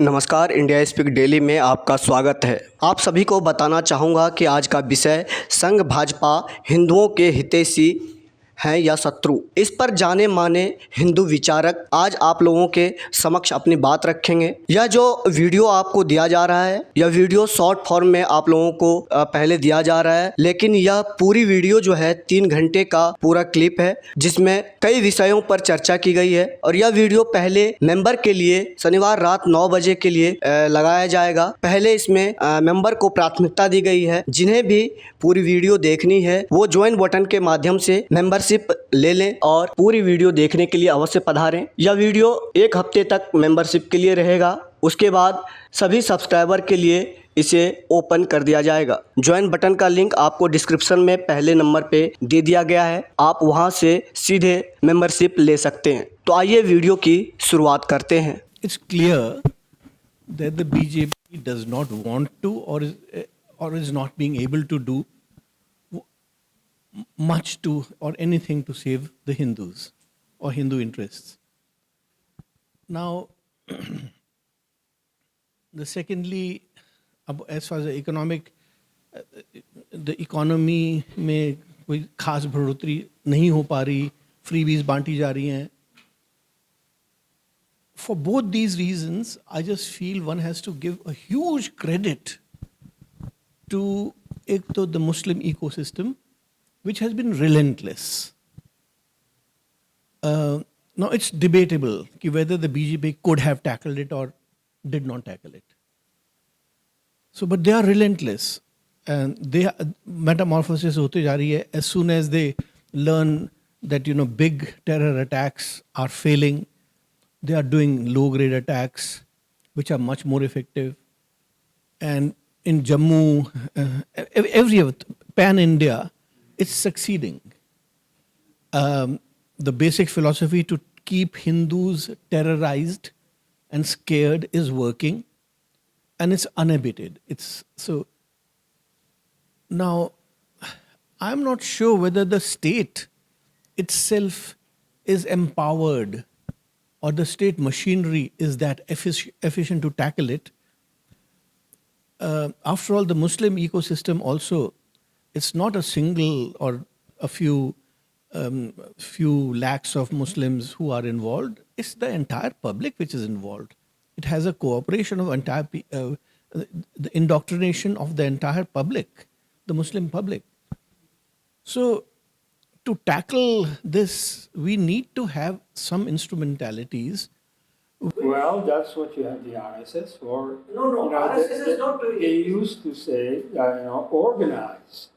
नमस्कार, India speak daily में आपका स्वागत है। आप सभी को बताना चाहूँगा कि आज का विषय संघ भाजपा हिंदुओं के हितैषी हैं या शत्रु। इस पर जाने माने हिंदू विचारक आज आप लोगों के समक्ष अपनी बात रखेंगे। यह जो वीडियो आपको दिया जा रहा है, यह वीडियो शॉर्ट फॉर्म में आप लोगों को पहले दिया जा रहा है, लेकिन यह पूरी वीडियो जो है 3 घंटे का पूरा क्लिप है, जिसमें कई विषयों पर चर्चा की गई है। और यह वीडियो पहले मेंबर के लिए शनिवार रात 9 बजे के लिए लगाया जाएगा। पहले इसमें मेंबर को प्राथमिकता दी गई है। जिन्हें भी पूरी वीडियो देखनी है वो ज्वाइन बटन के माध्यम से मेंबरशिप ले लें और पूरी वीडियो देखने के लिए अवश्य पधारें। यह वीडियो 1 हफ्ते तक मेंबरशिप के लिए रहेगा। उसके बाद सभी सब्सक्राइबर के लिए इसे ओपन कर दिया जाएगा। ज्वाइन बटन का लिंक आपको डिस्क्रिप्शन में पहले नंबर पे दे दिया गया है, आप वहां से सीधे मेंबरशिप ले सकते हैं। तो आइए वीडियो की शुरुआत करते हैं। It's clear that the BJP does not want to or is not being able to do much to or anything to save the Hindus or Hindu interests. Now, as far as the economy में कोई खास बढ़ोतरी नहीं हो पा रही, freebies बांटी जा रही हैं. For both these reasons, I just feel one has to give a huge credit to the Muslim ecosystem, which has been relentless. Now, it's debatable whether the BJP could have tackled it or did not tackle it. So, but they are relentless. And they metamorphosis hote ja rahi hai. As soon as they learn that, big terror attacks are failing, they are doing low-grade attacks, which are much more effective. And in Jammu, every pan-India, it's succeeding. The basic philosophy to keep Hindus terrorized and scared is working, and it's unabated. Now, I'm not sure whether the state itself is empowered or the state machinery is that efficient to tackle it. After all, the Muslim ecosystem also, it's not a single or a few lakhs of Muslims who are involved. It's the entire public which is involved. It has a cooperation of the indoctrination of the entire public, the Muslim public. So, to tackle this, we need to have some instrumentalities. Well, that's what you have the RSS for. No, RSS is not doing it. They used to say, organize.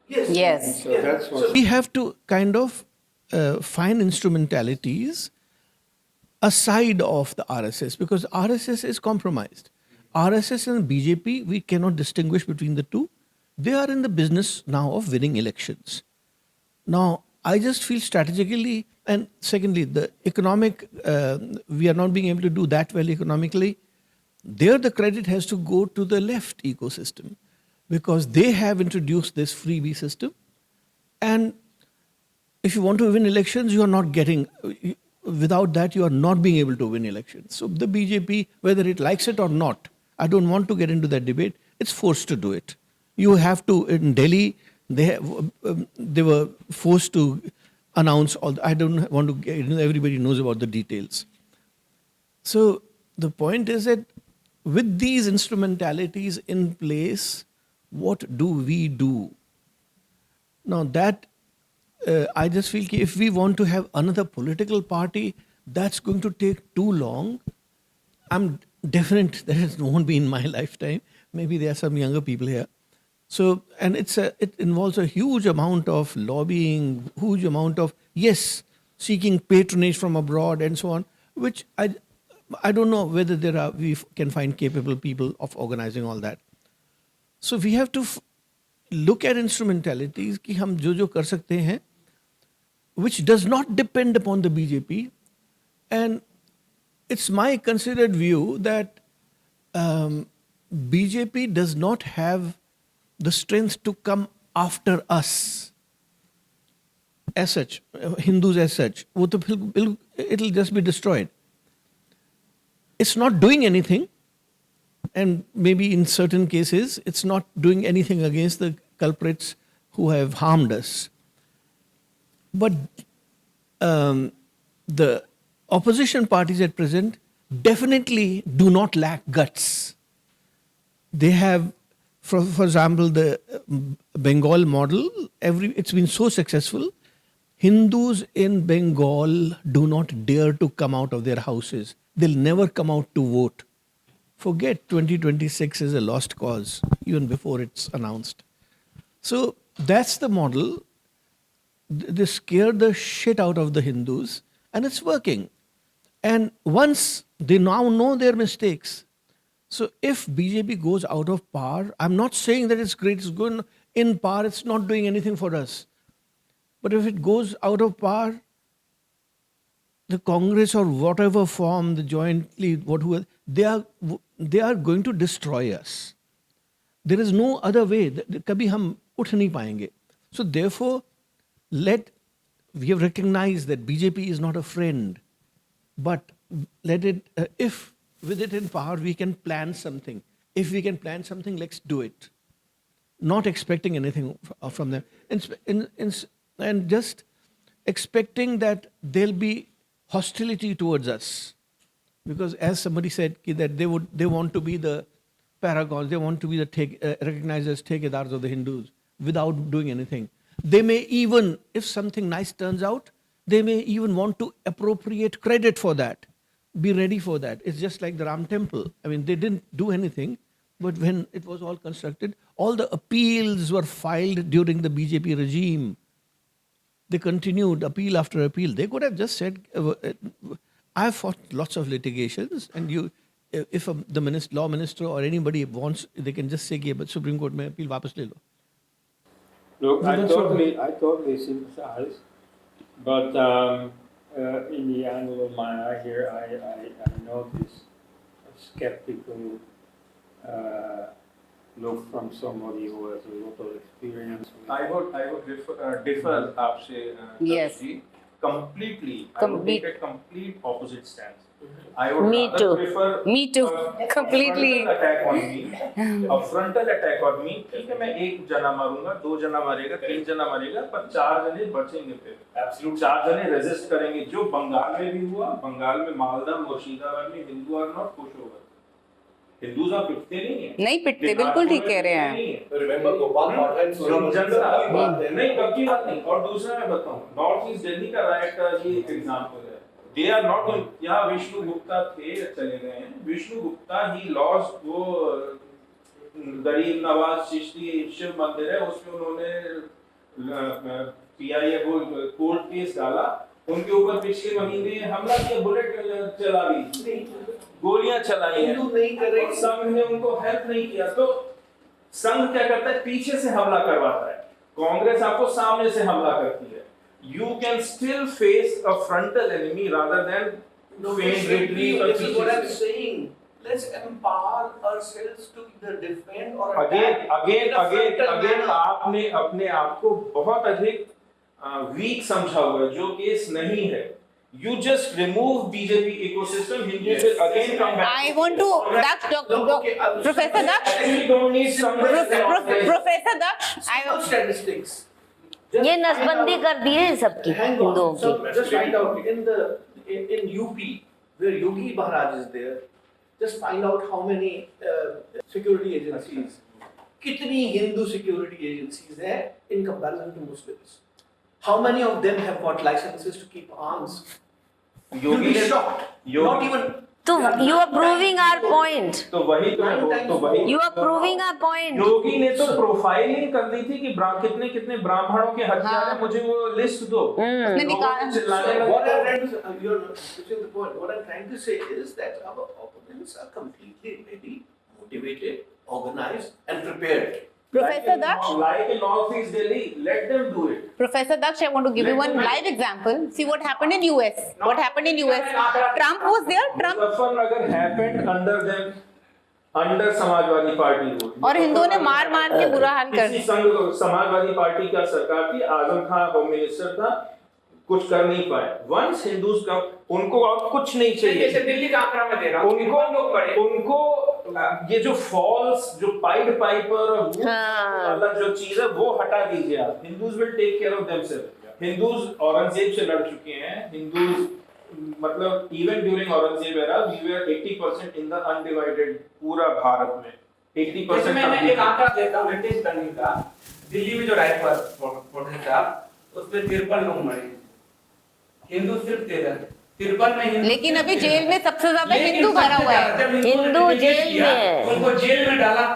Yes. So that's what. We have to kind of find instrumentalities aside of the RSS, because RSS is compromised. RSS and BJP, we cannot distinguish between the two. They are in the business now of winning elections. Now, I just feel strategically, and secondly, the economic, we are not being able to do that well economically. There, the credit has to go to the left ecosystem, because they have introduced this freebie system. And if you want to win elections, you are not getting, without that, you are not being able to win elections. So the BJP, whether it likes it or not, I don't want to get into that debate, it's forced to do it. You have to, in Delhi, they were forced to announce all. I don't want to get, everybody knows about the details. So the point is that with these instrumentalities in place, what do we do? Now that I just feel if we want to have another political party, that's going to take too long. I'm definite that it won't be in my lifetime. Maybe there are some younger people here. So, and it involves a huge amount of lobbying, huge amount of, seeking patronage from abroad and so on, which I don't know whether we can find capable people of organizing all that. So we have to look at instrumentalities कि हम जो कर सकते हैं, which does not depend upon the BJP. And it's my considered view that BJP does not have the strength to come after us as such, Hindus as such. It'll just be destroyed. It's not doing anything. and maybe in certain cases, it's not doing anything against the culprits who have harmed us. But the opposition parties at present definitely do not lack guts. They have, for example, the Bengal model, it's been so successful. Hindus in Bengal do not dare to come out of their houses. They'll never come out to vote. Forget 2026 is a lost cause, even before it's announced. So that's the model. They scare the shit out of the Hindus, and it's working. And once they now know their mistakes, so if BJP goes out of power, I'm not saying that it's great, it's good in power, it's not doing anything for us. But if it goes out of power, the Congress or whatever form, the jointly, whatever, they are going to destroy us. There is no other way. Kabhi hum उठ नहीं पाएंगे. So therefore, we have recognized that BJP is not a friend, but let it, if with it in power we can plan something. If we can plan something, let's do it. Not expecting anything from them. And just expecting that there'll be hostility towards us. Because as somebody said, that they want to be the paragons, they want to be the recognized as thekedars of the Hindus without doing anything. They may even, if something nice turns out, they may even want to appropriate credit for that. Be ready for that. It's just like the Ram Temple. I mean, they didn't do anything, but when it was all constructed, all the appeals were filed during the BJP regime. They continued appeal after appeal. They could have just said, I've fought lots of litigations, and if the law minister or anybody wants, they can just say, but Supreme Court mein appeal wapas le lo. Look, I totally sympathize, but in the angle of my eye here, I notice a skeptical look from somebody who has a lot of experience. I would differ आपसे Yes. Ji, completely. I would Complete. take a complete opposite stance. I would Me rather too. prefer Me too. a Completely. frontal attack on me. A frontal attack on me. ठीक है, मैं एक जना मारूंगा, दो जना मारेगा, तीन जना मारेगा, पर चार जने बचेंगे फिर. Absolute. चार जने रेजिस्ट करेंगे. जो बंगाल में भी हुआ, बंगाल में मालदा, मुर्शिदाबाद में Hindu are not pushover. Hindus आप पिटते नहीं हैं. नहीं पिटते, बिल्कुल ठीक कह रहे हैं. रिमेंबर गोपाल नहीं, कब की बात नहीं. और दूसरा मैं बताऊं, नॉर्थ ईस्ट दिल्ली का राइट का ये एग्जांपल है. They are not going. यहाँ विष्णु गुप्ता थे, चले गए हैं. विष्णु गुप्ता ही लॉस्ट वो गरीब नवाज चिश्ती शिव मंदिर है, उसमें उन्होंने पीआईए को कोर्ट केस डाला. उनके ऊपर पिछले महीने हमला किया, बुलेट चला दी, गोलियां चलाई हैं. नहीं कर रहे, संघ ने उनको हेल्प नहीं किया. तो संघ क्या करता है, पीछे से हमला करवाता है. कांग्रेस आपको सामने से हमला करती है. You can still face a frontal enemy rather than feign retreat. This is what I'm saying. Let's empower ourselves to either defend or again आपने अपने आप को बहुत अधिक वीक समझा हुआ है. जो केस नहीं है. You just remove BJP ecosystem. Hindu will again come back. I want to Professor Daksh. We don't need some Professor Daksh. statistics. ये नसबंदी कर दी है सबकी हिंदुओं की. So just find out in UP where Yogi Maharaj is there. Just find out how many security agencies, कितनी Hindu security agencies हैं in comparison to Muslims. How many of them have got licenses to keep arms? You'll be shocked. Not even. तो you are proving our point. तो वही You are proving our point. योगी ने तो profiling कर दी थी कि कितने ब्राह्मणों के हथियार हैं, मुझे वो लिस्ट दो. उसने निकाला. What I'm trying to you're pushing the point. What I'm trying to say is that our opponents are completely ready, motivated, organized, and prepared. Professor Daksh. Like in Northeast Delhi, let them do it. Professor Daksh, I want to give you one live example. See what happened in US. What happened in US? Trump was there. Trump. Muzaffarnagar happened under them, under Samajwadi party को. और हिंदुओं ने मार के बुरा हाल कर किसी Samajwadi party का सरकार थी, आजम खान होम मिनिस्टर था, कुछ कर नहीं पाए. Once Hindus का उनको और कुछ नहीं चाहिए. जैसे दिल्ली का आंकड़ा मैं दे रहा हूँ. उनको ये जो फॉल्स जो पाइड पाइपर और हाँ। वाला जो चीज है वो हटा दीजिए आप। Hindus will take care of themselves. Hindus Aurangzeb से लड़ चुके हैं। हिंदूज मतलब even during Aurangzeb era we were 80% in the undivided पूरा भारत में 80% जैसे मैं एक आंकड़ा देता हूँ लेटेस्ट करने का। दिल्ली में जो राइफल प्रोटेस्ट था उसमें 53 लोग मरे, हिंदू सिर्फ 13, 53 में हिंदू। लेकिन अभी जेल में सबसे ज्यादा हिंदू भरा हुआ है जब हिंदू ने जेल किया, में है। उनको जेल में डाला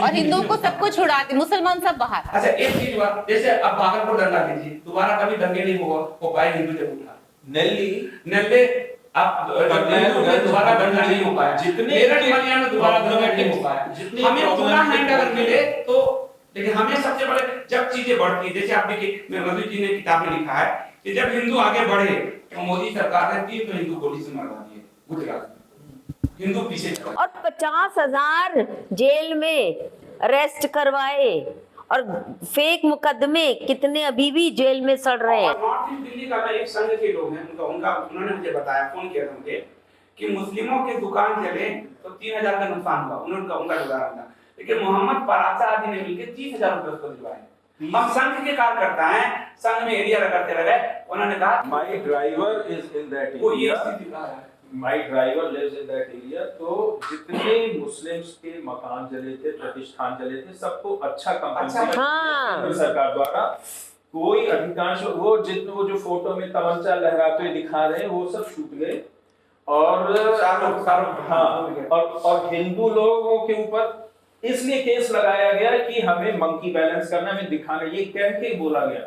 और हिंदुओं को सबको छुड़ा दी, मुसलमान सब बाहर। अच्छा एक चीज हुआ, जैसे अब भागलपुर दंगा लीजिए, दोबारा कभी दंगे नहीं हो पाए हिंदू जब उठा। नेल्ले अब दोबारा दंगा नहीं हो पाया, जितने मेरठ बलिया में दोबारा दंगा नहीं हो पाया। हमें पूरा हैंड अगर मिले तो, लेकिन हमें सबसे बड़े जब चीजें बढ़ती, जैसे आप देखिए मधु जी ने किताब में लिखा है कि जब हिंदू आगे बढ़े तो मोदी सरकार ने 3 हिंदू गोली से मरवा दिए गुजरात में, हिंदू पीछे चला। और 50,000 जेल में अरेस्ट करवाए और फेक मुकदमे कितने अभी भी जेल में सड़ रहे हैं। नॉर्थ ईस्ट दिल्ली का मैं एक संघ के लोग हैं, उन्होंने मुझे बताया, फोन किया था मुझे कि मुस्लिमों के दुकान चले तो 3,000 का नुकसान हुआ, उनका उदाहरण था, लेकिन मोहम्मद परासा आदि ने मिलकर 30,000 रुपए उसको दिलवाए। हम संघ के कार्यकर्ता हैं, संघ में एरिया रगड़ते रहे, उन्होंने कहा my driver is in that वो ये एरिया, स्थिति रहा है। My driver lives in that area. तो जितने मुस्लिम्स के मकान जले थे, प्रतिष्ठान जले थे, सबको अच्छा कंपनसेशन हाँ। केंद्र सरकार द्वारा। कोई अधिकांश वो जो फोटो में तमंचा लहराते हुए दिखा रहे हैं वो सब छूट गए और और हिंदू लोगों के ऊपर इसलिए केस लगाया गया कि हमें मंकी बैलेंस करना, हमें दिखाना, ये कह के बोला गया।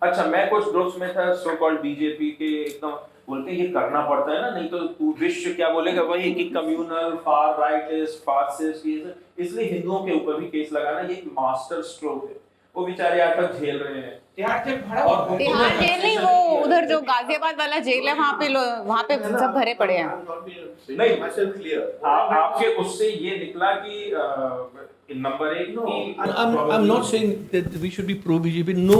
अच्छा, मैं कुछ ग्रुप्स में था सो कॉल्ड बीजेपी के, एकदम बोलते ये करना पड़ता है ना, नहीं तो विश्व क्या बोलेगा वही कि कम्युनल फार राइटिस्ट फासिस्ट, इसलिए हिंदुओं के ऊपर भी केस लगाना ये एक मास्टर स्ट्रोक है। वो बेचारे आज तक झेल रहे हैं। तिहाड़ जेल भरा और तिहाड़ जेल नहीं, वो उधर जो गाजियाबाद वाला जेल है वहाँ पे सब भरे पड़े हैं। नहीं, आपके उससे ये निकला कि number 1 I'm not saying that we should be pro BJP. No,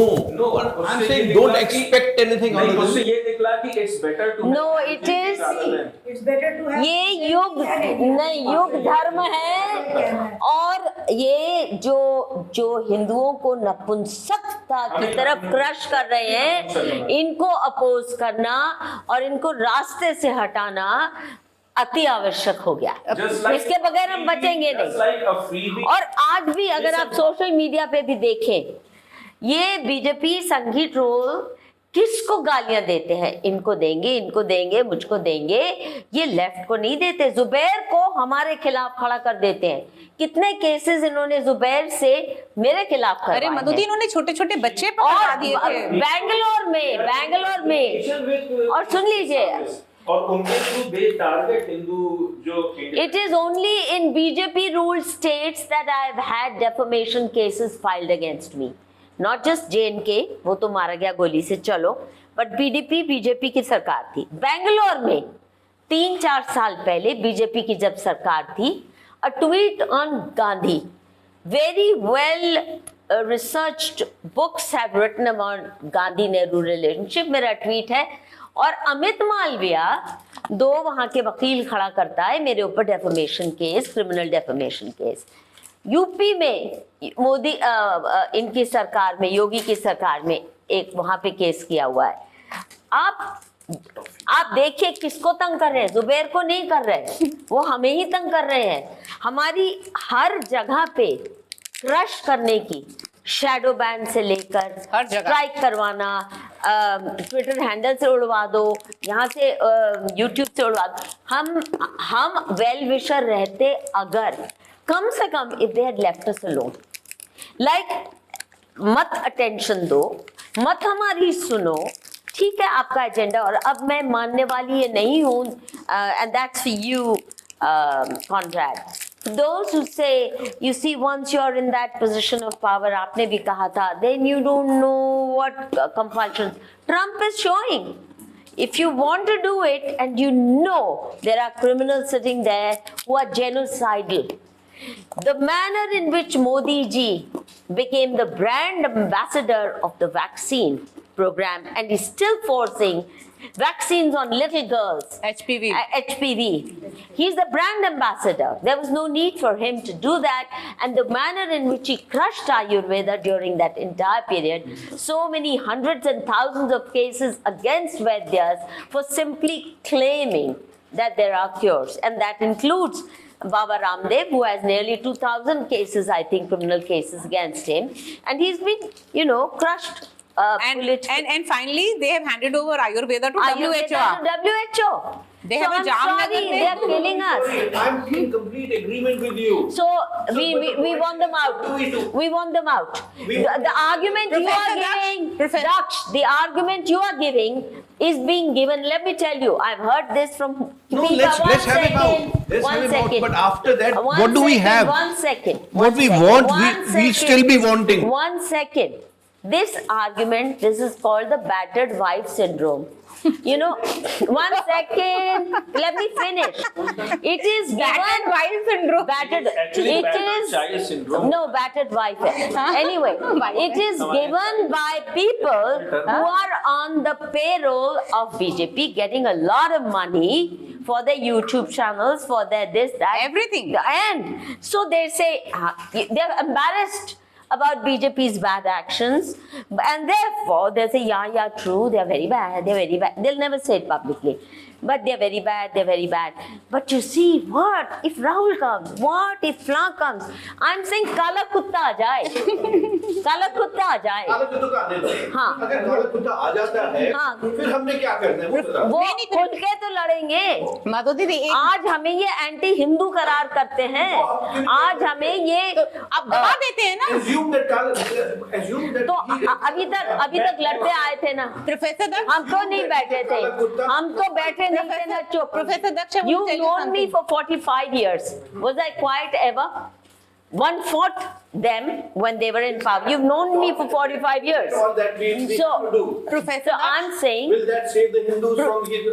I'm उससे saying ये don't निकला कि- expect anything out नहीं, of उससे this. ये निकला कि it's better to No, have it BJP is- rather than- It's better to have ये युग नहीं, युग धर्म है। और ये जो हिंदुओं को नपुंसकता की तरफ क्रश कर रहे हैं, इनको अपोज करना और इनको रास्ते से हटाना अति आवश्यक हो गया। Just like इसके बगैर हम बचेंगे just नहीं। like a freebie- और आज भी अगर आप सोशल मीडिया पे भी देखें, ये बीजेपी संघी ट्रोल किसको गालियां देते हैं, इनको देंगे, मुझको देंगे, ये लेफ्ट को नहीं देते। जुबैर को हमारे खिलाफ खड़ा कर देते हैं। कितने केसेस इन्होंने जुबैर से मेरे खिलाफ करवाए अरे हैं। मधुदी, इन्होंने छोटे छोटे बच्चे पकड़ा दिए थे। बैंगलोर में और सुन लीजिए, और उनके थ्रू दे टारगेट हिंदू जो it is only in BJP ruled states that I have had defamation cases filed against me. Not just JNK, वो तो मारा गया गोली से, चलो, but PDP बीजेपी की सरकार थी। बैंगलोर में 3-4 साल पहले बीजेपी की जब सरकार थी, a tweet on Gandhi, very well researched books have written about Gandhi Nehru relationship, मेरा ट्वीट है। और अमित मालविया 2 वहां के वकील खड़ा करता है मेरे ऊपर defamation case, criminal defamation case. UP में मोदी इनकी सरकार में, योगी की सरकार में एक वहां पे केस किया हुआ है। आप देखिए किसको तंग कर रहे हैं, जुबैर को नहीं कर रहे, वो हमें ही तंग कर रहे हैं। हमारी हर जगह पे क्रश करने की, शैडो बैन से लेकर हर जगह स्ट्राइक करवाना, ट्विटर हैंडल से उड़वा दो, यहाँ से यूट्यूब से उड़वा दो। हम वेल विशर रहते अगर कम से come if they had left us alone, like मत अटेंशन दो, मत हमारी सुनो, ठीक है आपका एजेंडा, और अब मैं मानने वाली ये नहीं हूँ, and that's for you contract. Those who say, you see, once you're in that position of power, आपने भी कहा था, then you don't know what compulsions. Trump is showing. If you want to do it and you know there are criminals sitting there who are genocidal, the manner in which Modi ji became the brand ambassador of the vaccine program, and he's still forcing vaccines on little girls. HPV. HPV. He's the brand ambassador. There was no need for him to do that. And the manner in which he crushed Ayurveda during that entire period, so many hundreds and thousands of cases against Vaidyas for simply claiming that there are cures. And that includes Baba Ramdev, who has nearly 2,000 cases, I think, criminal cases against him. And he's been, crushed. And finally, they have handed over Ayurveda to Ayurveda WHO. to WHO. They have a I'm Jamnagar sorry, mein- they are killing us. I'm in complete agreement with you. So we want them out. What do we do? We want them out. We- The argument you Professor are Daksh, giving, Professor- Daksh, the argument you are giving is being given. Let me tell you, I've heard this from. No, Deepa, let's one have him out. second, Let's one have him out. second. But after that, One what do we second, have? 1 second. What we want, One we'll second. still be wanting. 1 second. This argument, this is called the battered wife syndrome. 1 second. Let me finish. It is Battered given. wife syndrome. Battered. Actually, It battered is child syndrome. no battered wife. Anyway, it is given by people who are on the payroll of BJP, getting a lot of money for their YouTube channels, for their this, that, Everything. And so they say they're embarrassed about BJP's bad actions, and therefore they say, yeah, true, they're very bad, they're very bad. They'll never say it publicly, but they're very bad, they're very bad. But you see, what if Rahul comes? What if Fla comes? I'm saying Kala Kutta aa jaye. Kala Kutta aa jaye. काला कुत्ता का आने दो। हाँ। अगर काला कुत्ता आ जाता है, हाँ। फिर हमने क्या करना है वो बताओ। वो खुल के तो लड़ेंगे। माधव दीदी, एक आज हमें ये एंटी हिंदू करार करते हैं। आज हमें ये आप दबा देते हैं ना। Assume that तो he- अभी तक लड़ते आए थे ना। प्रोफेसर दक्ष, हम तो नहीं बैठे थे, हम तो बैठे नहीं थे ना, चुप। Professor Daksh, I want to You tell you known me something. for 45 years. Was I quiet ever? One fought them when they were in power. You've known me for 45 years. all that we need So, to do. Professor so I'm saying, Will that save the Hindus from his?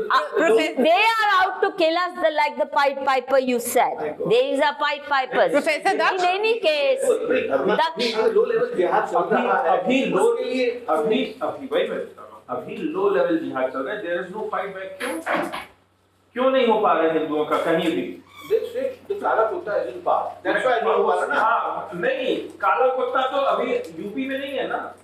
they are out to kill us like the Pied Piper you said. These are Pied Pipers. Professor Daksh? In any case, Daksh, low level जिहाद चल रहा है अभी लो उसके लिए अभी वही मैं बता रहा हूँ, अभी लो लेवल जिहाद चल रहा है। There is no fight back. क्यों नहीं हो पा रहे हिंदुओं का कहीं भी? the काला कुत्ता is in power. That's why नहीं हुआ ना। हाँ, नहीं, काला कुत्ता तो अभी यूपी में नहीं है ना।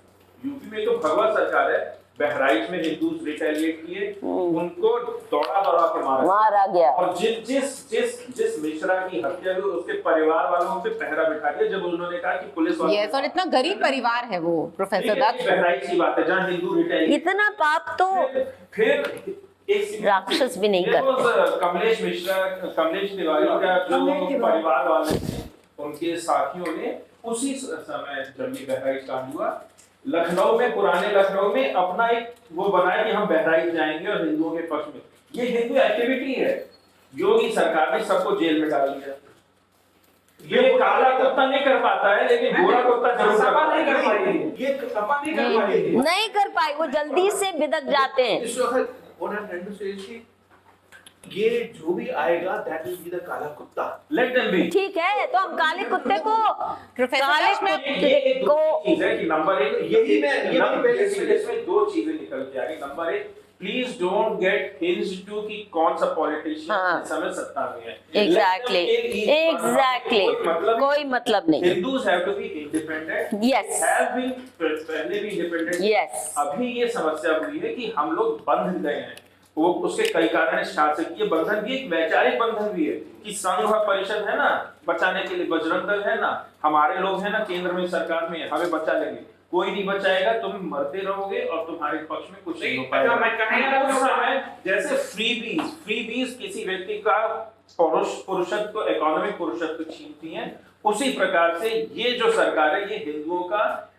यूपी में तो भगवा सरकार है। बहराइच में हिंदूज रिटेलिएट किए, उनको दौड़ा के मारा गया। और जिस मिश्रा की हत्या हुई उसके परिवार वालों पे पहरा बिठा दिया जब उन्होंने कहा कि पुलिस वाले। यस, और इतना गरीब परिवार है वो, प्रोफेसर दक्ष। बहराइच की बात है जहाँ हिंदू रिटेलिएट। इतना पाप तो फिर एक राक्षस भी नहीं करते। कमलेश मिश्रा, कमलेश तिवारी का जो परिवार वाले थे, उनके साथियों ने उसी समय जब ये बहराइच कांड हुआ, लखनऊ में, पुराने लखनऊ में अपना एक वो बनाया कि हम बहराइच जाएंगे और हिंदुओं के पक्ष में। ये हिंदू एक्टिविटी है। योगी सरकार ने सबको जेल में डाल दिया। ये काला कुत्ता नहीं कर पाता है, लेकिन गोरा कुत्ता जरूर सपा कर नहीं कर पाता है। पाएगी। ये सपा नहीं कर पाएगी। नहीं कर पाए, वो जल्दी से बिदक जाते हैं। इस वक्त what I'm trying to say is कि ये जो भी आएगा that will be the काला कुत्ता। Let them be। ठीक है, तो हम काले कुत्ते को, प्रोफेसर काले दक्ष, मैं कुत्ते दो को चीज है कि नंबर एक, यही पहले से इसमें दो चीजें निकल के आ रही। नंबर एक, please don't get hinged to कि कौन सा पॉलिटिशियन हाँ। इस समय सत्ता में है। एग्जैक्टली, कोई मतलब नहीं। Hindus have to be independent. Yes. Have been पहले भी इंडिपेंडेंट। Yes. अभी ये समस्या हुई है कि हम लोग बंध गए हैं। वो उसके कई कारण है। शासकीय ये बंधन भी एक वैचारिक बंधन भी है कि संघ और परिषद है ना बचाने के लिए, बजरंग दल है ना, हमारे लोग हैं ना केंद्र में सरकार में, हमें बचा लेंगे। कोई नहीं बचाएगा, तुम मरते रहोगे और तुम्हारे पक्ष में कुछ नहीं हो पाएगा। मैं कहने उस समय जैसे फ्रीबीज किसी व्यक्ति का पुरुषत्व, इकोनॉमिक पुरुषत्व छीनती हैं, उसी प्रकार से ये जो सरकार है ये हिंदुओं का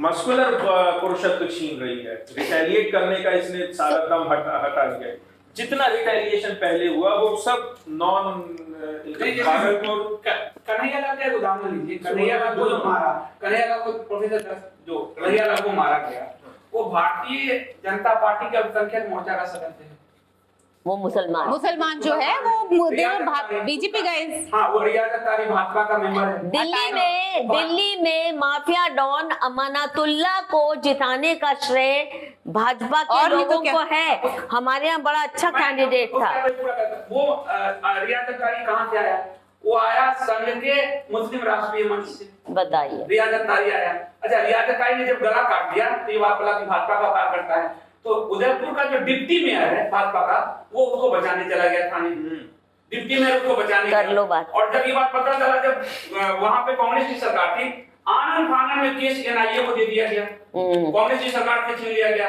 मस्कुलर पुरुषत्व छीन रही है। रिटेलिएट करने का इसने सारा दम हटा दिया। जितना रिटेलिएशन पहले हुआ वो सब नॉन भागलपुर। कन्हैया लाल का एक उदाहरण लीजिए। कन्हैया लाल को जो मारा, कन्हैया लाल को प्रोफेसर जो कन्हैया लाल को मारा गया, वो भारतीय जनता पार्टी के अल्पसंख्यक मोर्चा का सदस्य है। वो मुसलमान जो है वो बीजेपी गाइस। हाँ, वो रियाज अख्तारी भाजपा का मेंबर है। दिल्ली में माफिया डॉन अमानतुल्लाह को जिताने का श्रेय भाजपा के लोगों को है। हमारे यहाँ बड़ा अच्छा कैंडिडेट था। वो रियाज अख्तारी कहाँ से आया? वो आया संघ के मुस्लिम राष्ट्रीय मंच से। बताइए, रियाज अख्तारी आया। अच्छा, रियाज अख्तारी ने जब गला काट दिया तो ये बात बोला कि भाजपा का कार्यकर्ता है, तो उदयपुर का जो डिप्टी मेयर है भाजपा का, वो उसको बचाने चला गया थाने। डिप्टी मेयर उसको बचाने कर लो बात। और जब ये बात पता चला, जब वहां पे कांग्रेस की सरकार थी, आनंद फानन में केस एनआईए को दे दिया गया, कांग्रेस की सरकार से छीन लिया गया,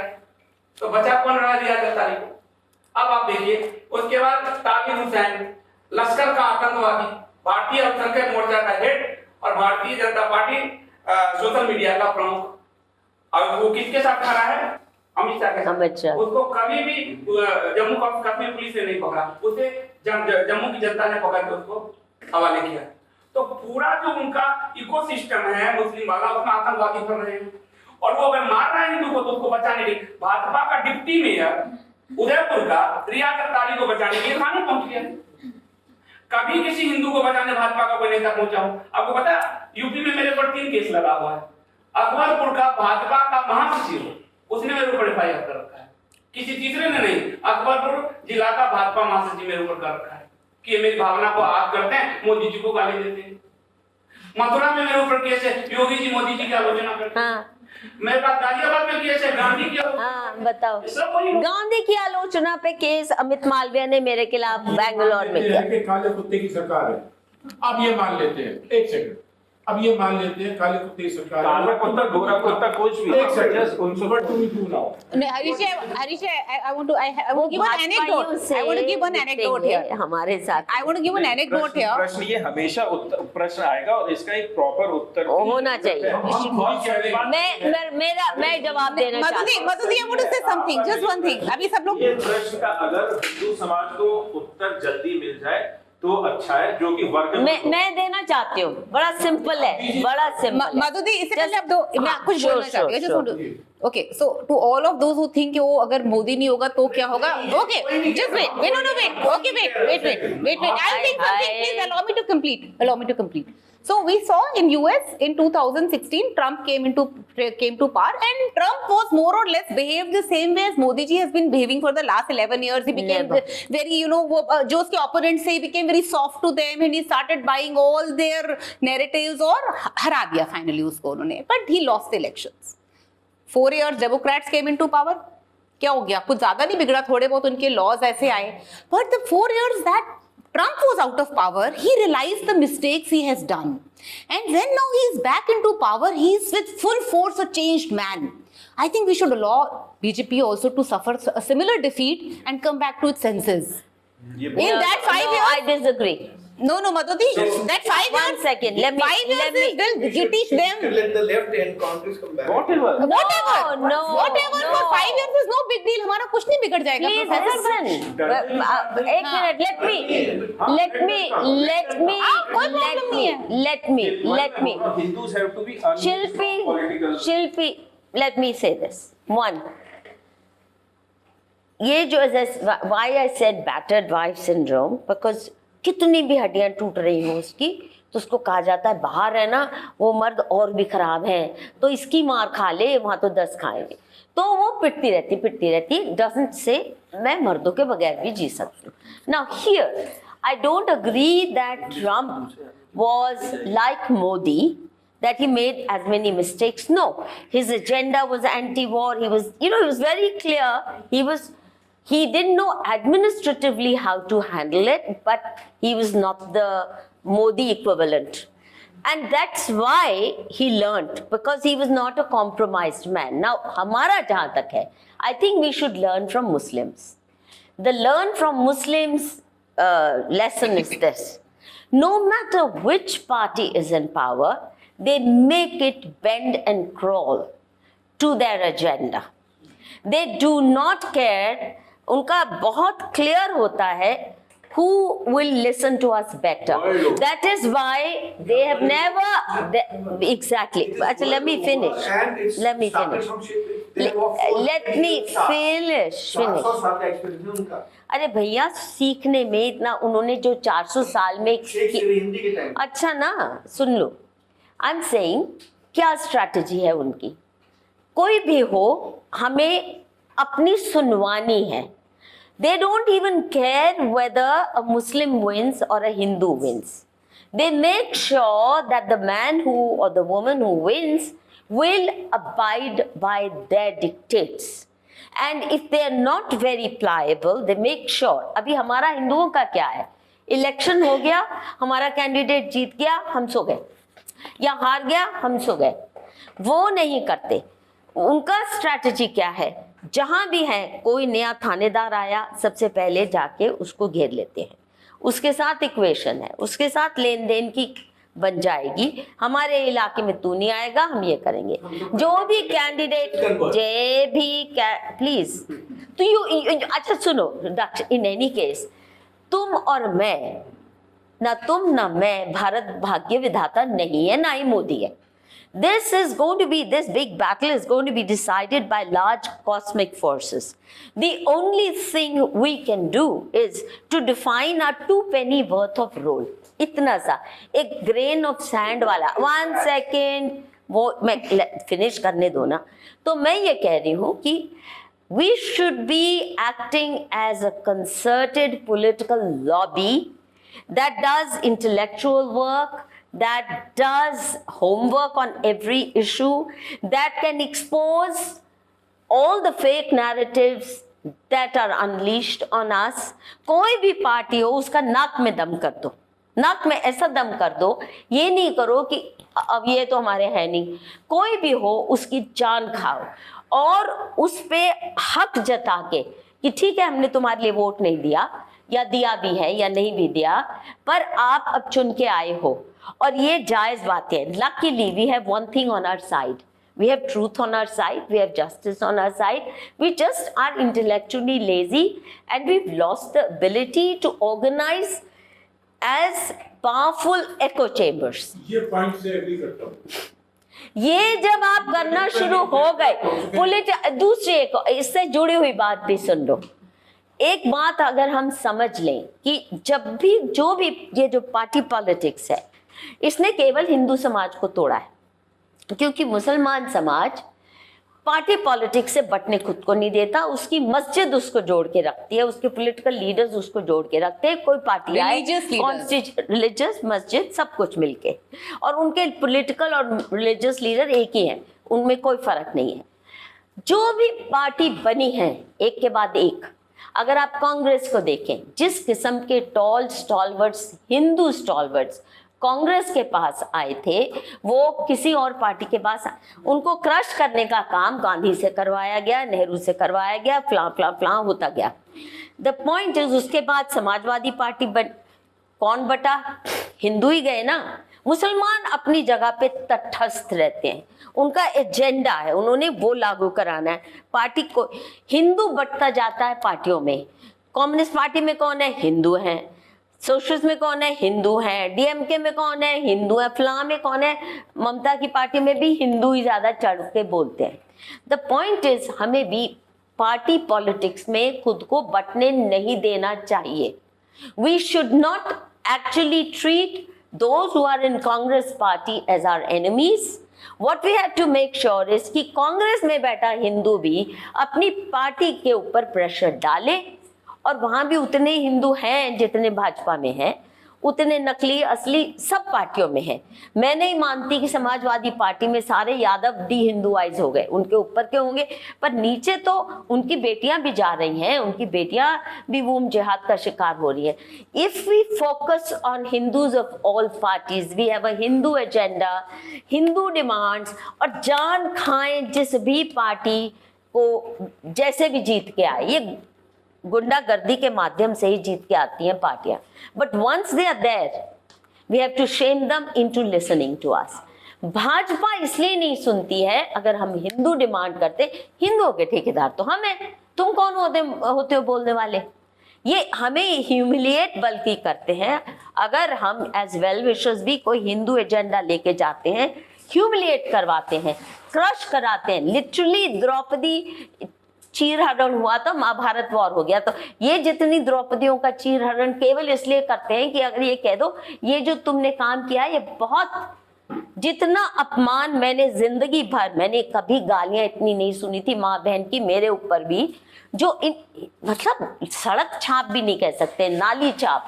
तो बचा कौन रहा? रियाज अख्तारी को। अब आप देखिए, उसके बाद ताबिद हुसैन, लश्कर का आतंकवादी, भारतीय अल्पसंख्यक मोर्चा का हेड और Bharatiya Janata party social media का प्रमुख, और वो किसके साथ खड़ा है? अमित शाह के साथ। उसको कभी भी जम्मू कश्मीर पुलिस ने नहीं पकड़ा, उसे जम्मू की जनता ने पकड़ के उसको हवाले किया। तो पूरा जो उनका इकोसिस्टम है मुस्लिम वाला, उसमें आतंकवादी कर रहे हैं, और वो अगर मार रहा है हिंदू को तो उसको बचाने के लिए भाजपा का डिप्टी मेयर उदयपुर का रियाज अख्तारी को बचाने के लिए थाने पहुंच गया। कभी किसी हिंदू को बचाने भाजपा का कोई नेता पहुंचा हो? आपको पता है, यूपी में मेरे पर 3 केस लगा हुआ है। अकबरपुर का भाजपा का महासचिव, उसने मेरे ऊपर एफआईआर कर रखा है, किसी तीसरे ने नहीं। अकबरपुर जिला का भाजपा महासचिव मेरे ऊपर कर रखा है कि मेरी भावना को आग करते हैं, मोदी जी को गाली देते हैं। मथुरा में मेरे ऊपर केस है, योगी जी मोदी जी की आलोचना करते हैं। मेरे पास गाजियाबाद में केस है, गांधी की। हाँ, बताओ। गांधी की आलोचना पे केस अमित मालवीय ने मेरे खिलाफ बैंगलोर में किया। काले कुत्ते की सरकार है। अब ये मान लेते हैं, एक सेकंड, अब ये मान लेते हैं काले कुत्ते की सरकार, काला कुत्ता, गोरा कुत्ता, कुछ भी। एक सेकंड, उनसे बट तुम क्यों ना हो? Harish, I want to give an anecdote. I want to give one anecdote here. हमारे साथ I want to give an anecdote here. प्रश्न ये हमेशा प्रश्न आएगा और इसका एक प्रॉपर उत्तर होना चाहिए। मैं जवाब देना चाहती हूँ। मधुदी, I want to say something, just one thing. अभी सब लोग ये प्रश्न का अगर हिंदू समाज को उत्तर जल्दी मिल जाए तो अच्छा है, जो कि वर्ग मैं देना चाहती हूँ। बड़ा सिंपल है, बड़ा सिंपल। मधुदी, इससे पहले आप दो, मैं कुछ बोलना चाहती हूँ। Okay, so to all of those who think कि वो अगर मोदी नहीं होगा तो क्या होगा? Okay, just wait. Okay, wait. I'll take something. Please allow me to complete. So we saw in US in 2016, Trump came to power, and Trump was more or less behaved the same way as Modi ji has been behaving for the last 11 years. He became very, जो उसके opponents से, he became very soft to them, and he started buying all their narratives और हरा दिया finally उसको उन्होंने. But he lost the elections. 4 years Democrats came into power. क्या हो गया? कुछ ज्यादा नहीं बिगड़ा, थोड़े बहुत उनके laws ऐसे आए. But the 4 years that Trump was out of power, he realized the mistakes he has done. And when now he is back into power, he is with full force a changed man. I think we should allow BJP also to suffer a similar defeat and come back to its senses. In that 5 years... I disagree. No, Madhuri, that 5 years... One second, let me... You teach them... Let the left and Congress come back. whatever No. For 5 years is no big deal. हमारा कुछ नहीं बिगड़ जाएगा. Please listen. एक minute, let me. Hindus have to be Shilpi, let me say this. One, ये जो why I said battered wife syndrome, because कितनी भी हड्डियां टूट रही हो उसकी, तो उसको कहा जाता है बाहर है ना वो मर्द और भी खराब है, तो इसकी मार खा ले, वहां तो 10 खाएंगे, तो वो पिटती रहती, doesn't say मैं मर्दों के बगैर भी जी सकती हूँ. Now here I don't agree that Trump was like Modi, that he made as many mistakes. No, his agenda was anti-war. He was, he was very clear. He didn't know administratively how to handle it, but he was not the Modi equivalent. And that's why he learned, because he was not a compromised man. Now, hamara jahan tak hai, I think we should learn from Muslims. The learn from Muslims lesson is this. No matter which party is in power, they make it bend and crawl to their agenda. They do not care. उनका बहुत clear होता है who will listen to us better. That is why they have never exactly. Actually, let me finish. Let me finish. 400 साल का experience है उनका, अरे भैया, सीखने में इतना उन्होंने जो 400 साल में शेक्सपियर हिंदी के टाइम। अच्छा ना, सुन लो, आई एम सेइंग क्या स्ट्रैटेजी है उनकी। कोई भी हो, हमें अपनी सुनवानी है। They don't even care whether a Muslim wins or a Hindu wins. They make sure that the man who or the woman who wins will abide by their dictates. And if they are not very pliable, they make sure. अभी हमारा हिंदुओं का क्या है, election हो गया, हमारा candidate जीत गया, हम सो गए, या हार गया, हम सो गए। वो नहीं करते। उनका स्ट्रैटेजी क्या है, जहां भी है कोई नया थानेदार आया, सबसे पहले जाके उसको घेर लेते हैं, उसके साथ इक्वेशन है, उसके साथ लेन देन की बन जाएगी, हमारे इलाके में तू नहीं आएगा, हम ये करेंगे। जो भी कैंडिडेट प्लीज तो यू अच्छा सुनो, इन एनी केस तुम और मैं, ना तुम ना मैं भारत भाग्य विधाता नहीं है, ना ही मोदी है। This big battle is going to be decided by large cosmic forces. The only thing we can do is to define our 2 penny worth of role. इतना सा, एक grain of sand वाला। 1 second, वो मैं finish करने दो ना। तो मैं ये कह रही हूँ कि we should be acting as a concerted political lobby that does intellectual work, that does homework on every issue, that can expose all the fake narratives that are unleashed on us. कोई भी party हो, उसका नाक में दम कर दो, नाक में ऐसा दम कर दो, ये नहीं करो कि अब ये तो हमारे है नहीं। कोई भी हो, उसकी जान खाओ और उस पे हक जता के कि ठीक है, हमने तुम्हारे लिए वोट नहीं दिया, या दिया भी है या नहीं भी दिया, पर आप अब चुन के आए हो और ये जायज बातें हैं। Luckily we have one thing on our side, we have truth on our side, we have justice on our side. We just are intellectually lazy and we've lost the ability to organize as powerful echo chambers. ये point से agree करता हूँ। ये जब आप करना शुरू हो गए, दूसरी एक इससे जुड़ी हुई बात भी सुन लो। एक बात अगर हम समझ लें कि जब भी जो भी ये जो पार्टी पॉलिटिक्स है, इसने केवल हिंदू समाज को तोड़ा है, क्योंकि मुसलमान समाज पार्टी पॉलिटिक्स से बटने खुद को नहीं देता। उसकी मस्जिद उसको जोड़ के रखती है, उसके पॉलिटिकल लीडर्स उसको जोड़ के रखते हैं। कोई पार्टी आए, रिलीजियस मस्जिद सब कुछ मिलके, और उनके पॉलिटिकल और रिलीजियस लीडर एक ही हैं, उनमें कोई फर्क नहीं है। जो भी पार्टी बनी है एक के बाद एक, अगर आप कांग्रेस को देखें, जिस किस्म के tall stalwarts, Hindu stalwarts Congress के पास आए थे, वो किसी और पार्टी के पास, उनको क्रश करने का काम गांधी से करवाया गया, नेहरू से करवाया गया, फ्लां होता गया। द पॉइंट इज, उसके बाद समाजवादी पार्टी कौन बटा? हिंदू ही गए ना। मुसलमान अपनी जगह पे तटस्थ रहते हैं, उनका एजेंडा है, उन्होंने वो लागू कराना है। पार्टी को हिंदू बंटता जाता है पार्टियों में। कम्युनिस्ट पार्टी में कौन है? हिंदू हैं। सोशलिस्ट में कौन है? हिंदू हैं। डीएमके में कौन है? हिंदू है। फलां में कौन है? ममता की पार्टी में भी हिंदू ही ज्यादा चढ़ के बोलते हैं। द पॉइंट इज, हमें भी पार्टी पॉलिटिक्स में खुद को बंटने नहीं देना चाहिए। We should not actually treat those who are in Congress party as our enemies. What we have to make sure is कि कांग्रेस में बैठा हिंदू भी अपनी पार्टी के ऊपर प्रेशर डाले, और वहां भी उतने हिंदू हैं जितने भाजपा में हैं, उतने नकली असली सब पार्टियों में हैं। मैं नहीं मानती कि समाजवादी पार्टी में सारे यादव डी हिंदुआइज हो गए, उनके ऊपर के होंगे, पर नीचे तो उनकी बेटियां भी जा रही हैं, उनकी बेटियां भी वूम जिहाद का शिकार हो रही है। If we focus on Hindus of all parties, we have a Hindu agenda, Hindu demands, और जान खाएं जिस भी पार्टी को जैसे भी जीत के आए। ये गुंडागर्दी के माध्यम से ही जीत के आती हैं पार्टियां, but once they are there we have to shame them into listening to us. Bhajpa इसलिए नहीं सुनती है, अगर हम हिंदू डिमांड करते, हिंदुओं के ठेकेदार तो हम हैं, तुम कौन होते हो बोलने वाले? ये हमें ह्यूमिलिएट बल्कि करते हैं। अगर हम एज वेल विशर्स भी कोई हिंदू एजेंडा लेके जाते हैं, ह्यूमिलिएट करवाते हैं, क्रश कराते हैं। लिटरली द्रौपदी चीरहरण हुआ तो महाभारत वॉर हो गया। तो ये जितनी द्रौपदियों का चीरहरण केवल इसलिए करते हैं कि अगर ये कह दो ये जो तुमने काम किया ये बहुत, जितना अपमान मैंने जिंदगी भर, मैंने कभी गालियां इतनी नहीं सुनी थी माँ बहन की, मेरे ऊपर भी, जो मतलब सड़क छाप भी नहीं कह सकते, नाली छाप,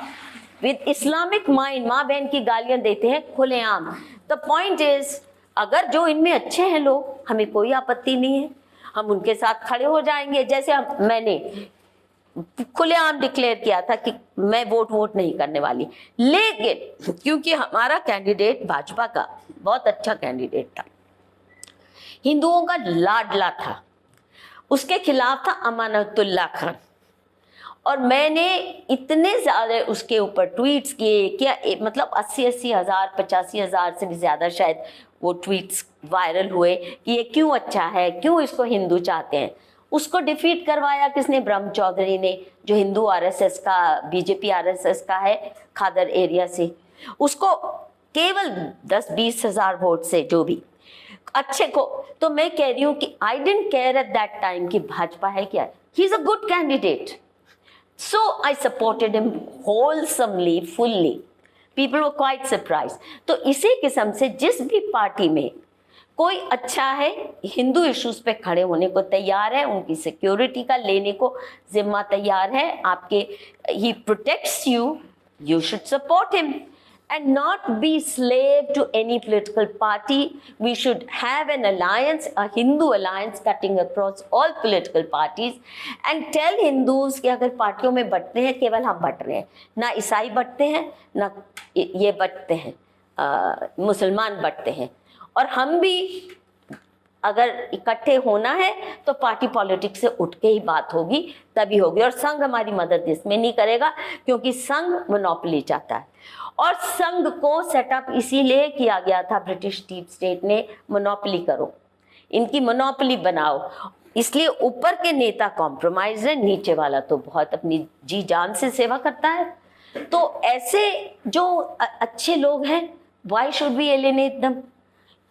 विद इस्लामिक माइंड माँ बहन की गालियां देते हैं खुलेआम। द पॉइंट इज, अगर जो इनमें अच्छे हैं लोग, हमें कोई आपत्ति नहीं है, हम उनके साथ खड़े हो जाएंगे। जैसे मैंने खुलेआम डिक्लेयर किया था कि मैं वोट नहीं करने वाली, लेकिन क्योंकि हमारा कैंडिडेट भाजपा का बहुत अच्छा कैंडिडेट था, हिंदुओं का लाडला था, उसके खिलाफ था अमानतुल्लाह खान, और मैंने इतने ज्यादा उसके ऊपर ट्वीट्स किए क्या, मतलब 80 हज़ार 85 हज़ार से भी ज्यादा शायद वो ट्वीट्स वायरल हुए कि ये क्यों अच्छा है, क्यों इसको हिंदू चाहते हैं। उसको डिफीट करवाया किसने? ब्रह्म चौधरी ने, जो हिंदू आरएसएस का, बीजेपी आरएसएस का है खादर एरिया से। उसको केवल 10-20 हज़ार वोट से, जो भी अच्छे को, तो मैं कह रही हूँ कि I didn't care at that time कि भाजपा है क्या, he is a good candidate, so I supported him wholesomely, fully. People were quite surprise. तो इसी किस्म से जिस भी पार्टी में कोई अच्छा है, हिंदू इश्यूज पे खड़े होने को तैयार है, उनकी सिक्योरिटी का लेने को जिम्मा तैयार है, आपके, he protects you, you should support him and not be slave to any political party. We should have an alliance, a Hindu alliance cutting across all political parties, and tell Hindus कि अगर पार्टियों में बंटते हैं, केवल हम बंट रहे हैं, ना ईसाई बंटते हैं, ना ये बंटते हैं, मुसलमान बंटते हैं, और हम भी अगर इकट्ठे होना है तो पार्टी पॉलिटिक्स से उठ के ही बात होगी, तभी होगी। और संघ हमारी मदद इसमें नहीं करेगा, क्योंकि संघ मोनोपोली चाहता है, और संघ को सेटअप इसीलिए किया गया था ब्रिटिश डीप स्टेट ने, मोनोपोली करो, इनकी मोनोपोली बनाओ, इसलिए ऊपर के नेता कॉम्प्रोमाइज है, नीचे वाला तो बहुत अपनी जी जान से सेवा करता है। तो ऐसे जो अच्छे लोग हैं, why should we alienate them?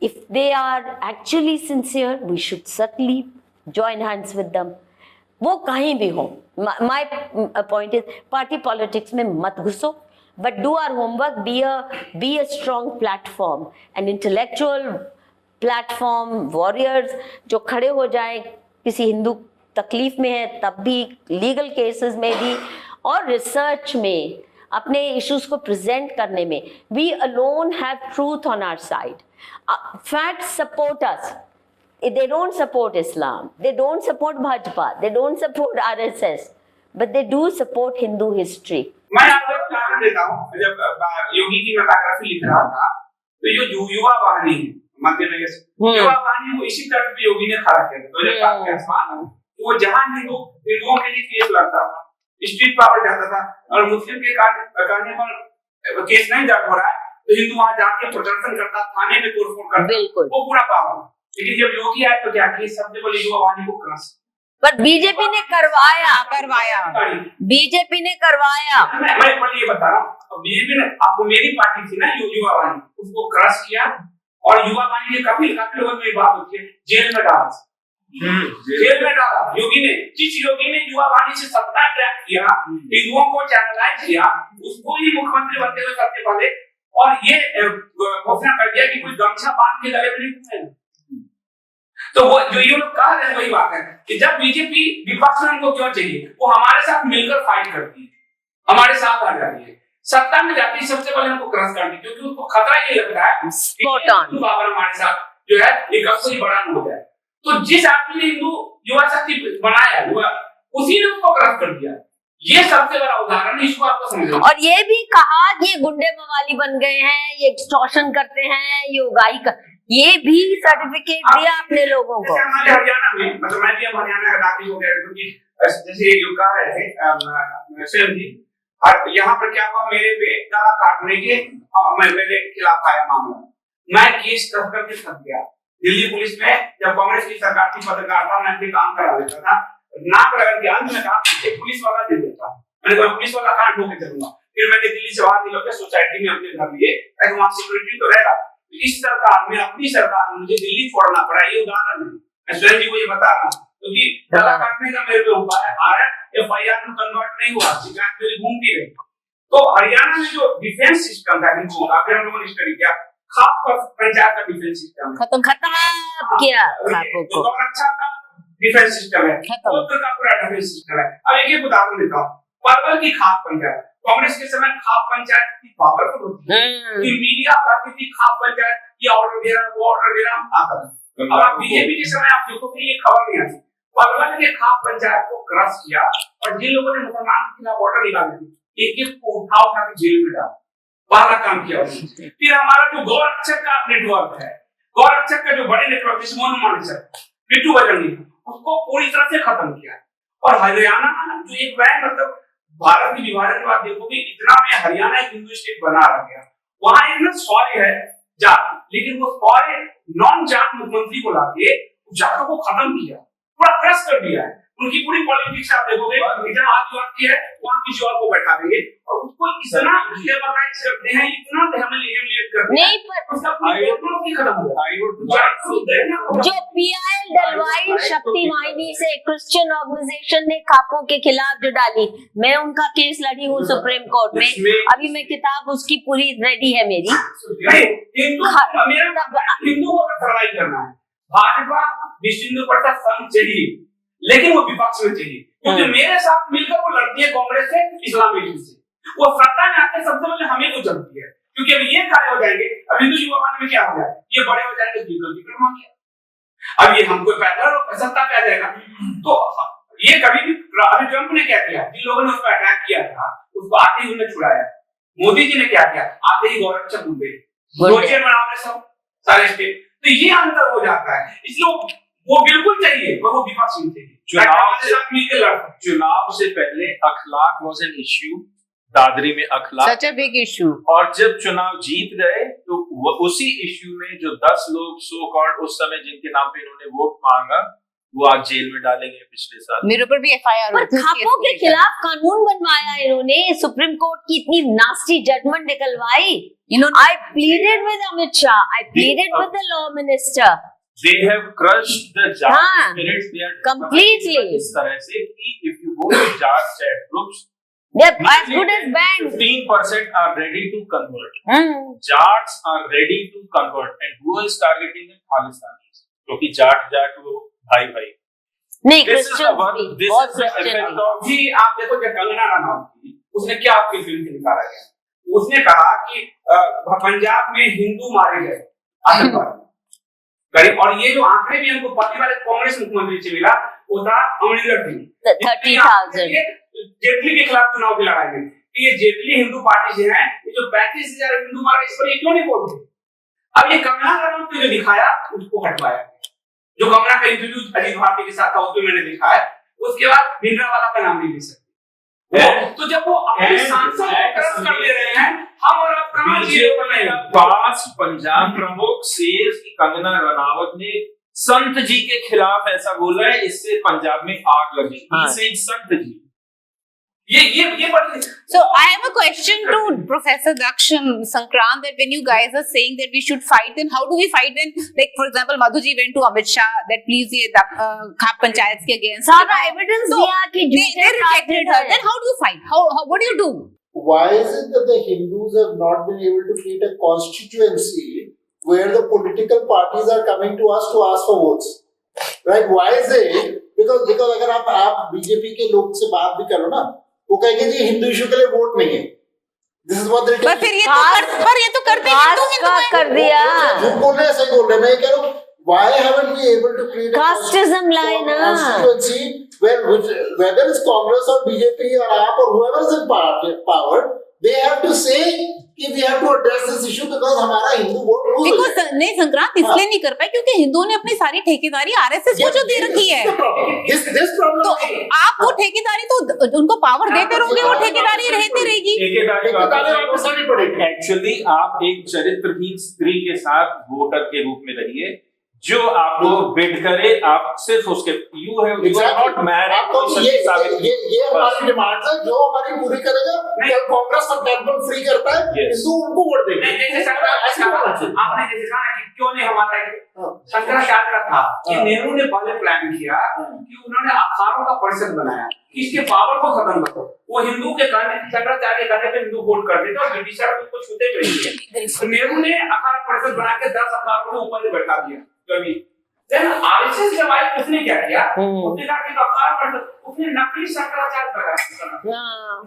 If they are actually sincere, we should certainly join hands with them. वो कहीं भी हो, my point is, party politics में मत घुसो, but do our homework, be a strong platform, an intellectual platform, warriors जो खड़े हो जाएं, किसी हिंदू तकलीफ में है तब भी, लीगल केसेस में भी, और रिसर्च में अपने इश्यूज को प्रेजेंट करने में। We alone have truth on our side. Facts support us. They don't support Islam. They don't support Bhajpa. They don't support RSS. But they do support Hindu history. मैं आपको एक उदाहरण देता हूँ। जब योगी की मैं बायोग्राफी लिख रहा था, तो जो युवा वाहिनी है मध्य प्रदेश, युवा वाहिनी को इसी तरह पे योगी ने खड़ा किया 2007 के आसपास। वो जहां हिंदुओं के लिए केस लड़ता था, स्ट्रीट पावर जाता था, और मुस्लिम के कहने पर केस नहीं दर्ज हो रहा है तो हिंदू वहां जाके प्रदर्शन करता, थाने में तोड़फोड़ करता, वो पूरा पावर। लेकिन जब योगी आए तो क्या किया, सबसे पहले युवा वाहिनी को क्रश। पर बीजेपी ने करवाया, बीजेपी ने करवाया। मैं ये बता रहा हूँ, बीजेपी ने, आपको मेरी पार्टी थी ना युवा वाहिनी, उसको क्रश किया, और युवा वाहिनी ने काफी लोगों में बात होती है, जेल में डाला, जेल में डाला योगी ने। जिस योगी ने युवा वाहिनी से सत्ता ग्रहण किया, हिंदुओं को चैनलाइज किया, उसको ही मुख्यमंत्री बनते हुए सबसे पहले, और ये घोषणा कर दिया कि कोई गमछा बांध के गले में नहीं घूमेगा। तो वो जो ये लोग कह रहे हैं वही बात है कि जब बीजेपी विपक्ष में उनको क्यों चाहिए, वो हमारे साथ मिलकर फाइट करती है, हमारे साथ आ जाती है, सत्ता में जाती है, सबसे पहले हमको क्रश करती है, क्योंकि उनको खतरा ये लगता है कि बाबर हमारे साथ जो है एक कोई बड़ा न हो जाए। तो जिस आदमी ने हिंदू युवा शक्ति बनाया, उसी ने उसको क्रश कर दिया। ये सबसे बड़ा उदाहरण, इसको आपको समझना। और ये भी कहा कि ये गुंडे मवाली बन गए हैं, ये एक्सटॉर्शन करते हैं, ये उगाही कर, ये भी सर्टिफिकेट दिया अपने लोगों को। हमारे हरियाणा में, मतलब मैं भी हरियाणा का नागरिक हो गया, क्योंकि जैसे ये कह रहे थे सेम जी, यहाँ पर क्या हुआ, मेरे पे गला काटने के मेरे खिलाफ आया मामला, मैं केस करके थक गया। दिल्ली पुलिस में जब कांग्रेस की सरकार की पत्रकारिता में अपने काम करा लेता था, नाक रगड़ के अंत में कहा एक पुलिस वाला दे देता, मैंने कहा पुलिस वाला कहाँ ढोके चलूंगा। फिर मैंने दिल्ली से बाहर निकल के सोसाइटी में अपने घर लिए, ताकि वहां सिक्योरिटी तो रहेगा, इस सरकार में, अपनी सरकार में मुझे दिल्ली छोड़ना पड़ा, ये उदाहरण है। मैं स्वयं जी को ये बता रहा हूँ, क्योंकि गला काटने का मेरे पे उपाय आ रहा है, FIR में कन्वर्ट नहीं हुआ, शिकायत मेरी घूमती रही। तो हरियाणा में जो डिफेंस सिस्टम था हिंदुओं का, फिर हम लोगों ने स्टडी किया, खाप पंचायत का डिफेंस सिस्टम है, खत्म किया खापों को। अच्छा का डिफेंस सिस्टम है, उत्तर का पूरा डिफेंस सिस्टम है। अब एक उदाहरण देता हूँ, परवल की खाप पंचायत, कांग्रेस के समय खाप पंचायत की पावरफुल होती है, कि मीडिया कहती थी खाप पंचायत ये ऑर्डर दे रहा, वो ऑर्डर दे रहा, आता था। अब आप बीजेपी के समय आप देखो कि ये खबर नहीं आती, परवल के खाप पंचायत को क्रश किया, और जिन लोगों ने मुसलमान के खिलाफ ऑर्डर निकाले थे, एक को उठा के जेल में डाला, पहला काम किया। फिर हमारा जो गौ रक्षक का नेटवर्क है, गौ रक्षक का जो बड़े नेटवर्क जिसमें हनुमान पिट्टू बजरंगी, उसको पूरी तरह से खत्म किया। और हरियाणा जो एक मैं मतलब भारत के विभाजन के बाद देखोगे इतना में हरियाणा एक हिंदू स्टेट बना रह गया, वहां एक ना सॉरी है जात, लेकिन वो सॉरी नॉन जाट मुख्यमंत्री को लाके जाटों को खत्म किया, पूरा क्रश कर दिया है। उनकी पूरी पॉलिटिक्स आप देखोगे, इधर आदिवासी है वहां किसी और को बैठा देंगे, और उसको इतना लेबराइज करते हैं, इतना हेमलेट करते हैं, उसका पूरी इकोनॉमी खत्म हो जाए। जो PIL डलवाई शक्ति वाहिनी से क्रिश्चियन ऑर्गेनाइजेशन ने खापों के खिलाफ जो डाली, मैं उनका केस लड़ी हूँ सुप्रीम कोर्ट में, अभी मैं किताब उसकी पूरी रेडी है मेरी। हिंदू को सर्वाइव करना है, भाजपा विश्व हिंदू परिषद संघ चाहिए, लेकिन वो विपक्ष में चाहिए, क्योंकि मेरे साथ मिलकर वो लड़ती है कांग्रेस से, इस्लामिस्ट से। वो सत्ता में आते सबसे पहले हमें को चलती है, क्योंकि अब ये कार्य हो जाएंगे। अब हिंदू युवा में क्या हो गया, ये बड़े हो जाएंगे, अब ये हमको पैदा सत्ता पे आ जाएगा। तो ये कभी भी अभी ट्रंप ने क्या किया, जिन लोगों ने उस पर अटैक किया था उसको आते ही उन्हें छुड़ाया। मोदी जी ने क्या किया, आते ही गौरक्षक बन गए, सब सारे स्टेट। तो ये अंतर हो जाता है, इसलिए वो बिल्कुल चाहिए, पर वो विपक्ष नहीं चाहिए। चुनाव से पहले अखलाक वाज एन इश्यू, दादरी में अखलाक सच अ बिग इशू, और जब चुनाव जीत गए तो उसी इश्यू में जो 10 लोग सो कॉल्ड उस समय जिनके नाम पे इन्होंने वोट मांगा, वो आज जेल में डालेंगे पिछले साल। मेरे ऊपर भी FIR पर खापों के खिलाफ कानून बनवाया इन्होंने, सुप्रीम कोर्ट की इतनी नास्टी जजमेंट निकलवाई। I pleaded with Amit Shah, I pleaded with the law minister. They have crushed the Jat spirits. They are completely. इस तरह से कि if you go to Jat chat groups, they're as good as banned. 15% are ready to convert. Jats are ready to convert, and who is targeting them? Khalistanis. क्योंकि जाट वो भाई नहीं, this is the effect of जी। आप देखो क्या कंगना रनौत थी, उसने क्या आपकी फिल्म से निकाला गया, उसने कहा कि पंजाब में हिंदू मारे गए आतंकवादी गरीब, और ये जो आंकड़े भी हमको पहले वाले कांग्रेस मुख्यमंत्री से मिला वो था अमरिंदर सिंह 30,000 जेटली के खिलाफ चुनाव की लड़ाई में, ये जेटली हिंदू पार्टी से है, ये जो 35,000 हिंदू मारे, इस पर ये क्यों नहीं बोलते। अब ये कंगना रनौत ने जो दिखाया उसको हटवाया, जो कंगना का इंटरव्यू अजीत भारती के साथ था उसमें मैंने देखा है, उसके बाद भिंडरावाला का नाम नहीं ले सकते। तो जब वो अपने सांसद को क्रश कर ले रहे हैं, हम और आप कहां जीरो कर रहे हैं। पास पंजाब प्रमुख सेज की कंगना रनावत ने संत जी के खिलाफ ऐसा बोला है, इससे पंजाब में आग लगी। संत जी ये बड़ी। So I have a question to Professor Daksh Sankrant, that when you guys are saying that we should fight, then how do we fight then? Like for example, Madhuji went to Amit Shah that please ये खाप पंचायत के against. सारा evidence दिया कि they rejected her. Then how do you fight? How what do you do? Why is it that the Hindus have not been able to create a constituency where the political parties are coming to us to ask for votes? Right? Why is it? Because अगर आप BJP के लोग से बात भी करो ना, वो कहेंगे जी हिंदू इशू के लिए वोट नहीं है। This is what they'll tell you. पर ये तो करते हैं, तो कर दिया। झूठ बोल रहे हैं, सही बोल रहे हैं। मैं कह रहा हूँ why haven't we able to create a casteism line constituency where whether it's Congress or BJP or AAP or whoever is in power, they have to say कि we have to address this issue because हमारा Hindu vote loose हो जाएगा। नहीं संक्रांत इसलिए नहीं कर पाए क्योंकि हिंदुओं ने अपनी सारी ठेकेदारी RSS को जो दे रखी है। This problem तो आप वो ठेकेदारी तो उनको पावर देते रहोगे, वो ठेकेदारी रहती रहेगी। एक्चुअली आप एक चरित्रहीन स्त्री के साथ वोटर के रूप में रहिए, जो आपको बिड करे, आप सिर्फ उसके यू है नॉट मैरिड। ये हमारी डिमांड है जो हमारी पूरी करेगा। कांग्रेस और टेम्पल फ्री करता है, हिंदू उनको वोट देंगे। आपने जैसे कहा कि क्यों नहीं हमारा शंकराचार्य का था कि नेहरू ने पहले प्लान किया कि उन्होंने अखाड़ों का परिषद बनाया, इसके पावर को खत्म करो। वो हिंदू के कहने, शंकराचार्य के कहने पे हिंदू वोट करते थे और ब्रिटिशर उसको छूते भी नहीं थे। तो नेहरू ने अखाड़ा परिषद बना के 10 अखाड़ों के ऊपर बैठा दिया कभी। देन आरएसएस जब आए उसने क्या किया, उसने कहा कि अखाड़ा परिषद, उसने नकली शंकराचार्य पैदा।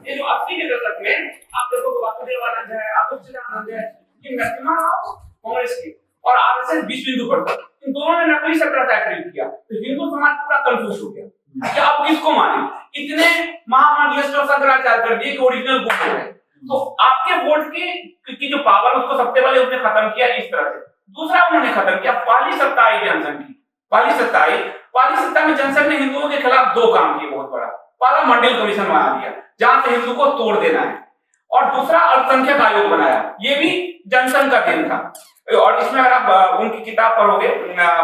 ये जो 80 के दशक में आप देखो तो वासुदेवानंद है, अतुलसीदानंद है, ये नरसिम्हा राव कांग्रेस के और आरएसएस विश्व हिंदू परिषद, इन दोनों ने नकली शंकराचार्य खरीद किया। तो हिंदू समाज पूरा कंफ्यूज हो गया कि अब किसको माने। इतने महामानवीय शंकराचार्य कर दिए कि ओरिजिनल वोट है। तो आपके वोट की जो पावर उसको सबसे पहले उसने खत्म किया इस तरह से। दूसरा उन्होंने खत्म किया पहली सत्ता आई जनसंघ की। पहली सत्ता में जनसंघ ने हिंदुओं के खिलाफ 2 काम किए बहुत बड़ा। पहला मंडल कमीशन बना दिया जहां से हिंदू को तोड़ देना है, और दूसरा अल्पसंख्यक आयोग बनाया, ये भी जनसंघ का दिन था। और इसमें अगर आप उनकी किताब पढ़ोगे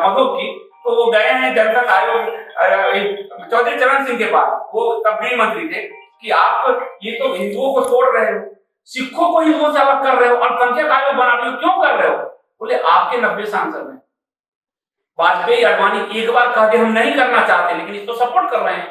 मधुब की, तो वो गए हैं जनसंघ आयोग चौधरी चरण सिंह के पास, वो तब गृह मंत्री थे, कि आप ये तो हिंदुओं को तोड़ रहे हो, सिखों को हिंदुओं से अलग कर रहे हो, अल्पसंख्यक आयोग बना रहे हो, क्यों कर रहे हो? बोले आपके 90 सांसद हैं। वाजपेयी अडवाणी एक बार कहा कि हम नहीं करना चाहते, लेकिन इसको सपोर्ट कर रहे हैं।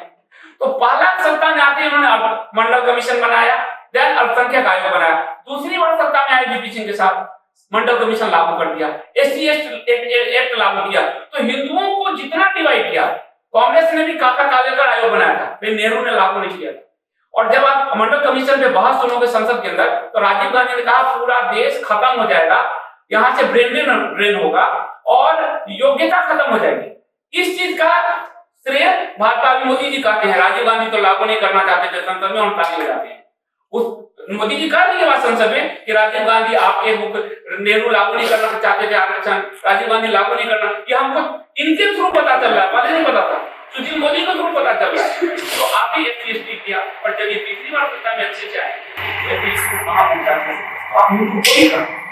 तो पहला सत्ता में आते उन्होंने मंडल कमीशन बनाया, देन अल्पसंख्यक आयोग बनाया। दूसरी बार सत्ता में आए वीपी सिंह के साथ मंडल कमीशन लागू कर दिया, एससी एक्ट लागू किया। तो हिंदुओं को जितना डिवाइड किया, कांग्रेस ने भी काका कालेकर आयोग बनाया था, फिर नेहरू ने लागू नहीं किया। और जब आप मंडल कमीशन पे बहस सुनोगे संसद के अंदर, तो राजीव गांधी ने कहा पूरा देश खत्म हो जाएगा, यहाँ से ब्रेन ड्रेन होगा और योग्यता खत्म हो जाएगी। इस चीज का श्रेय भाजपा मोदी जी कहते हैं। राजीव गांधी तो लागू नहीं करना चाहते थे संसद में, हम ताली बजाते हैं। मोदी जी कह रही बात संसद में कि राजीव गांधी आपके नेहरू लागू नहीं करना चाहते थे आरक्षण, राजीव गांधी लागू नहीं करना, ये हमको इनके थ्रू पता चल रहा है, पहले नहीं पता था, सुशील मोदी के थ्रू पता चल रहा है। तो आप ही एससी किया, और जब ये तीसरी बार सत्ता में अच्छे से आए, आप